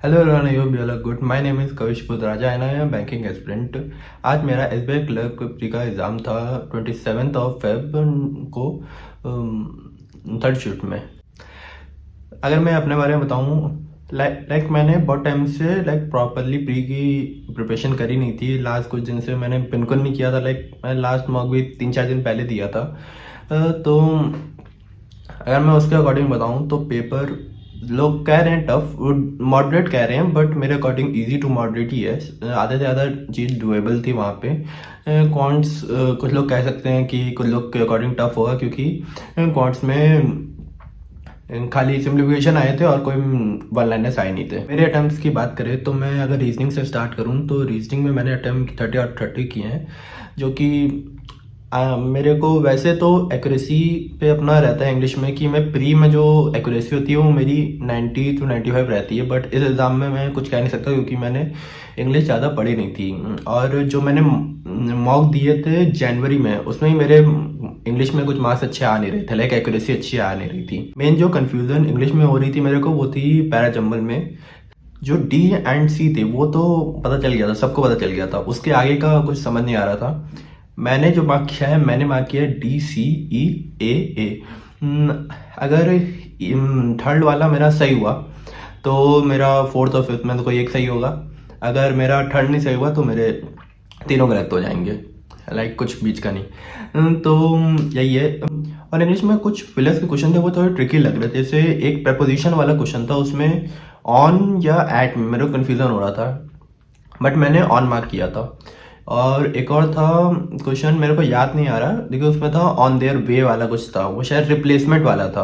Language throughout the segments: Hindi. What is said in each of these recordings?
Hello everyone, I hope you are good. My name is Kavish Putraja and I am banking aspirant. आज मेरा एसबीआई क्लर्क प्री का एग्ज़ाम था 27 ऑफ फेब को, थर्ड शिफ्ट में। अगर मैं अपने बारे में बताऊं, लाइक मैंने बहुत टाइम से प्रॉपरली प्री की प्रिपरेशन करी नहीं थी। लास्ट कुछ दिन से मैंने बिल्कुल नहीं किया था। मैंने लास्ट मॉक भी 3-4 दिन पहले दिया था। तो अगर मैं उसके अकॉर्डिंग बताऊं तो पेपर लोग कह रहे हैं टफ, मॉडरेट कह रहे हैं, बट मेरे अकॉर्डिंग इजी टू मॉडरेट ही है। आधे से ज़्यादा चीज़ डुएबल थी वहाँ पे। क्वांट्स कुछ लोग कह सकते हैं कि कुछ लोग के अकॉर्डिंग टफ होगा, क्योंकि क्वांट्स में खाली सिम्प्लीफिकेशन आए थे और कोई वन लाइनर्स आए नहीं थे। मेरे अटैम्प्ट्स की बात करें तो मैं अगर रीजनिंग से स्टार्ट करूँ तो रीजनिंग में मैंने अटैम्प्ट 30 और 30 किए हैं, जो कि मेरे को वैसे तो एक्यूरेसी पे अपना रहता है इंग्लिश में कि मैं प्री में जो एक्यूरेसी होती है वो मेरी 90 to 95 रहती है। बट इस एग्ज़ाम में मैं कुछ कह नहीं सकता, क्योंकि मैंने इंग्लिश ज़्यादा पढ़ी नहीं थी। और जो मैंने मॉक दिए थे जनवरी में, उसमें ही मेरे इंग्लिश में कुछ मार्क्स अच्छे आ नहीं रहे थे, एक्यूरेसी अच्छी आ नहीं रही थी। मेन जो कन्फ्यूज़न इंग्लिश में हो रही थी मेरे को, वो थी पैराजम्बल में। जो डी एंड सी थे वो तो पता चल गया था, सबको पता चल गया था। उसके आगे का कुछ समझ नहीं आ रहा था। मैंने जो मार्क किया है, मैंने मार्क किया है DCEAA। अगर थर्ड वाला मेरा सही हुआ तो मेरा फोर्थ और फिफ्थ में तो कोई एक सही होगा। अगर मेरा थर्ड नहीं सही हुआ तो मेरे तीनों गलत हो जाएंगे, कुछ बीच का नहीं। तो यही है। और इंग्लिश में कुछ फिलर्स के क्वेश्चन थे, वो थोड़े ट्रिकी लग रहे थे। जैसे एक प्रपोजिशन वाला क्वेश्चन था, उसमें ऑन या एट में मेरे को कन्फ्यूज़न हो रहा था, बट मैंने ऑन मार्क किया था। और एक और था क्वेश्चन, मेरे को याद नहीं आ रहा, देखिए उसमें था ऑन देयर वे वाला कुछ था, वो शायद रिप्लेसमेंट वाला था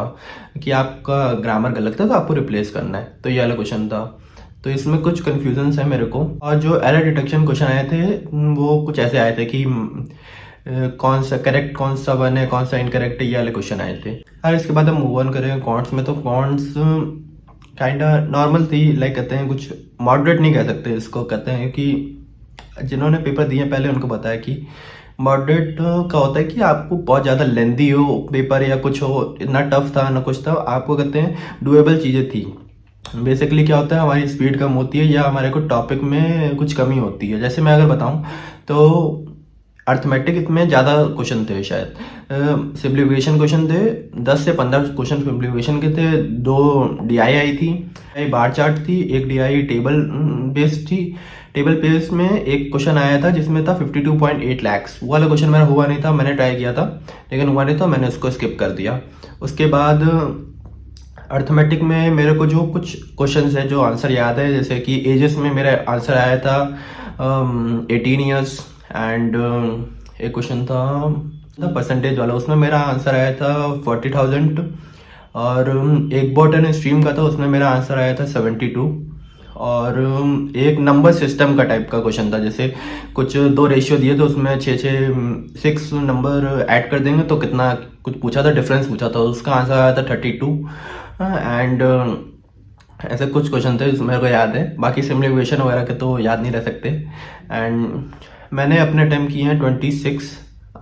कि आपका ग्रामर गलत था तो आपको रिप्लेस करना है, तो ये वाला क्वेश्चन था। तो इसमें कुछ कन्फ्यूजन्स है मेरे को। और जो एरर डिटेक्शन क्वेश्चन आए थे वो कुछ ऐसे आए थे कि कौन सा करेक्ट, कौन सा वन है, कौन सा इनकरेक्ट है, ये वाले क्वेश्चन आए थे। और इसके बाद हम मूव ऑन करें कॉन्ट्स में, तो कॉन्ट्स काइंडा नॉर्मल थी। कहते हैं कुछ मॉडरेट नहीं कह सकते इसको, कहते हैं कि जिन्होंने पेपर दिए पहले उनको पता है कि मॉडरेट का होता है कि आपको बहुत ज़्यादा लेंदी हो पेपर या कुछ हो, इतना टफ था ना कुछ था, आपको कहते हैं डुएबल चीज़ें थी। बेसिकली क्या होता है, हमारी स्पीड कम होती है या हमारे को टॉपिक में कुछ कमी होती है। जैसे मैं अगर बताऊं तो अर्थमेटिक इसमें ज़्यादा क्वेश्चन थे, शायद सिम्प्लीफिकेशन क्वेश्चन थे 10 से 15 क्वेश्चन सिम्प्लीफिकेशन के थे। 2 DI आई थी, एक बार चार्ट थी, एक DI टेबल बेस्ड थी। टेबल बेस्ड में एक क्वेश्चन आया था जिसमें था 52.8 लाख। वो वाला क्वेश्चन मेरा हुआ नहीं था, मैंने ट्राई किया था लेकिन हुआ नहीं था, मैंने उसको स्किप कर दिया। उसके बाद अर्थमेटिक में मेरे को जो कुछ क्वेश्चंस है जो आंसर याद है, जैसे कि एजेस में मेरा आंसर आया था 18 ईयर्स। एंड एक क्वेश्चन था परसेंटेज वाला, उसमें मेरा आंसर आया था 40,000। और एक बॉटन स्ट्रीम का था, उसमें मेरा आंसर आया था 72। और एक नंबर सिस्टम का टाइप का क्वेश्चन था, जैसे कुछ 2 रेशियो दिए तो उसमें 6 नंबर ऐड कर देंगे तो कितना, कुछ पूछा था, डिफरेंस पूछा था, उसका आंसर आया था 32। एंड ऐसे कुछ क्वेश्चन थे मेरे को याद है, बाकी सिम्प्लीफिकेशन वगैरह के तो याद नहीं रह सकते। एंड मैंने अपने टाइम किए हैं 26,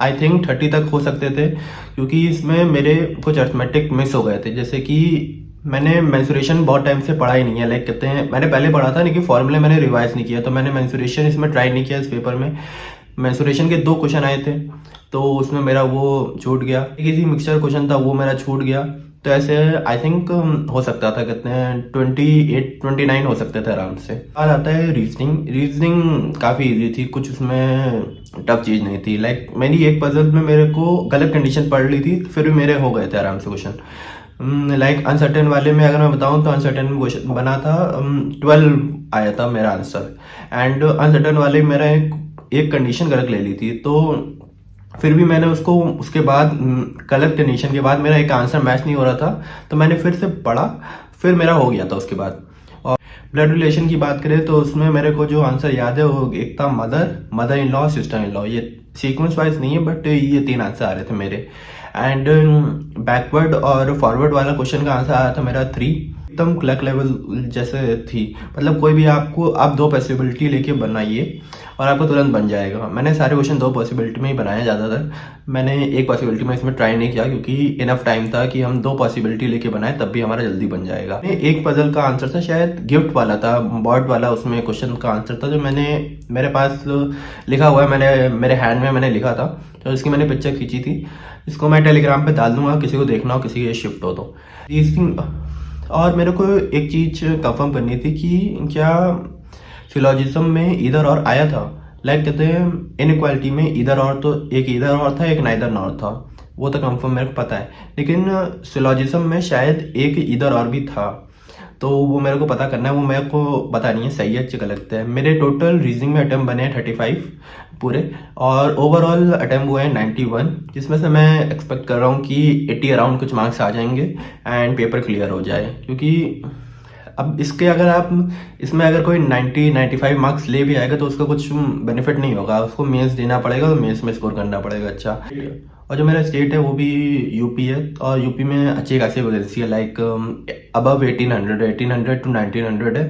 आई थिंक 30 तक हो सकते थे, क्योंकि इसमें मेरे कुछ अर्थमेटिक मिस हो गए थे। जैसे कि मैंने मेंसुरेशन बहुत टाइम से पढ़ा ही नहीं है, कहते हैं मैंने पहले पढ़ा था लेकिन फॉर्मूले मैंने रिवाइज नहीं किया, तो मैंने मेंसुरेशन इसमें ट्राई नहीं किया। इस पेपर में मेंसुरेशन के 2 क्वेश्चन आए थे तो उसमें मेरा वो छूट गया। किसी मिक्सचर क्वेश्चन था वो मेरा छूट गया। तो ऐसे आई थिंक हो सकता था, कहते हैं 28-29 हो सकते थे आराम से। और आता है रीजनिंग। रीजनिंग काफ़ी इजी थी, कुछ उसमें टफ चीज़ नहीं थी। मेरी एक पजल में मेरे को गलत कंडीशन पढ़ ली थी, फिर भी मेरे हो गए थे आराम से क्वेश्चन। अनसर्टेन वाले में अगर मैं बताऊं तो अनसर्टेन क्वेश्चन बना था 12 आया था मेरा आंसर। एंड अनसर्टेन वाले मेरा एक कंडीशन गलत ले ली थी, तो फिर भी मैंने उसको उसके बाद गलत कंडीशन के बाद मेरा एक आंसर मैच नहीं हो रहा था, तो मैंने फिर से पढ़ा, फिर मेरा हो गया था उसके बाद। और ब्लड रिलेशन की बात करें तो उसमें मेरे को जो आंसर याद है वो एक था mother in law, sister in law. ये सीक्वेंस वाइज नहीं है बट ये 3 आंसर आ रहे थे मेरे। एंड बैकवर्ड और फॉरवर्ड वाला क्वेश्चन का आंसर आया था मेरा 3। एकदम क्लर्क लेवल जैसे थी। मतलब कोई भी आपको आप 2 पॉसिबिलिटी लेके बनाइए और आपको तुरंत बन जाएगा। मैंने सारे क्वेश्चन 2 पॉसिबिलिटी में ही बनाए ज़्यादातर। मैंने एक पॉसिबिलिटी में इसमें ट्राई नहीं किया क्योंकि इनफ टाइम था कि हम 2 पॉसिबिलिटी लेके बनाए तब भी हमारा जल्दी बन जाएगा। एक पजल का आंसर था, शायद गिफ्ट वाला था, बोर्ड वाला, उसमें क्वेश्चन का आंसर था जो मैंने मेरे पास लिखा हुआ है, मैंने मेरे हैंड में मैंने लिखा था, तो इसकी मैंने पिक्चर खींची थी। इसको मैं टेलीग्राम पे डाल दूंगा, किसी को देखना हो, किसी के शिफ्ट हो तो। और मेरे को एक चीज़ कंफर्म करनी थी कि क्या सिलोजिज्म में इधर और आया था। लाइक कहते हैं इनइक्वालिटी में इधर और, तो एक इधर और था, एक नाइदर नॉर था, वो तो कंफर्म मेरे को पता है। लेकिन सिलोजिज्म में शायद एक इधर और भी था, तो वो मेरे को पता करना है। वो मेरे को पता नहीं है सही है गलत है। मेरे टोटल रीजनिंग में अटैम्प्ट बने हैं 35 पूरे, और ओवरऑल अटैम्प्ट हुए हैं 91, जिसमें से मैं एक्सपेक्ट कर रहा हूँ कि 80 अराउंड कुछ मार्क्स आ जाएंगे एंड पेपर क्लियर हो जाए। क्योंकि अब इसके अगर आप इसमें अगर कोई 95 मार्क्स ले भी आएगा तो उसका कुछ बेनिफिट नहीं होगा, उसको मेंस देना पड़ेगा, तो मेंस में स्कोर करना पड़ेगा अच्छा। और जो मेरा स्टेट है वो भी यूपी है, और यूपी में अच्छी खासी वैकेंसी है, लाइक अबव 1800 टू 1900 है,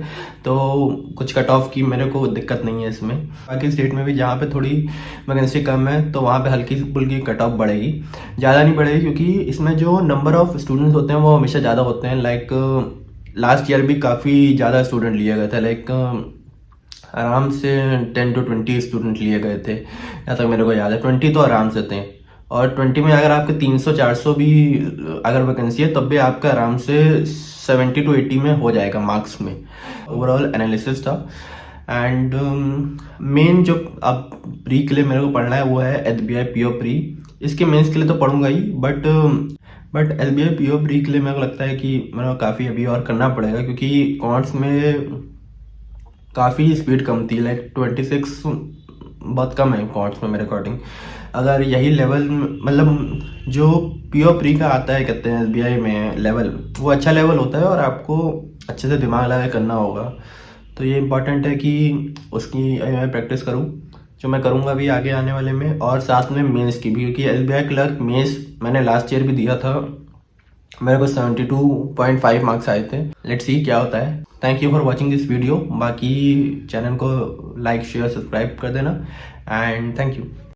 तो कुछ कट ऑफ की मेरे को दिक्कत नहीं है इसमें। बाकी स्टेट में भी जहाँ पे थोड़ी वैकेंसी कम है तो वहाँ पे हल्की फुल्की कट ऑफ बढ़ेगी, ज़्यादा नहीं बढ़ेगी, क्योंकि इसमें जो नंबर ऑफ स्टूडेंट्स होते हैं वो हमेशा ज़्यादा होते हैं। लाइक लास्ट ईयर भी काफ़ी ज़्यादा स्टूडेंट लिए गए थे, लाइक आराम से 10 to 20 स्टूडेंट लिए गए थे, जहाँ तक मेरे को याद है 20 तो आराम से थे। और 20 में अगर आपके 300-400 भी अगर वैकेंसी है तब भी आपका आराम से 70 to 80 में हो जाएगा मार्क्स में। ओवरऑल एनालिसिस था। एंड मेन जो अब प्री के लिए मेरे को पढ़ना है वो है SBI PO प्री। इसके मेंस के लिए तो पढ़ूंगा ही, बट SBI PO प्री के लिए मेरे को लगता है कि मेरे को काफ़ी अभी और करना पड़ेगा, क्योंकि कॉन्ट्स में काफ़ी स्पीड कम थी, लाइक 26 बहुत कम है कॉन्ट्स में मेरे अकॉर्डिंग। अगर यही लेवल, मतलब जो PO प्री का आता है कहते हैं SBI में लेवल, वो अच्छा लेवल होता है और आपको अच्छे से दिमाग लगा के करना होगा। तो ये इम्पॉर्टेंट है कि उसकी मैं प्रैक्टिस करूँ, जो मैं करूँगा भी आगे आने वाले में, और साथ में मेंस की भी, क्योंकि SBI क्लर्क मेंस मैंने लास्ट ईयर भी दिया था, मेरे को 72.5 मार्क्स आए थे। लेट्स सी क्या होता है। Thank you for watching this video. बाकी चैनल को लाइक शेयर सब्सक्राइब कर देना, एंड थैंक यू।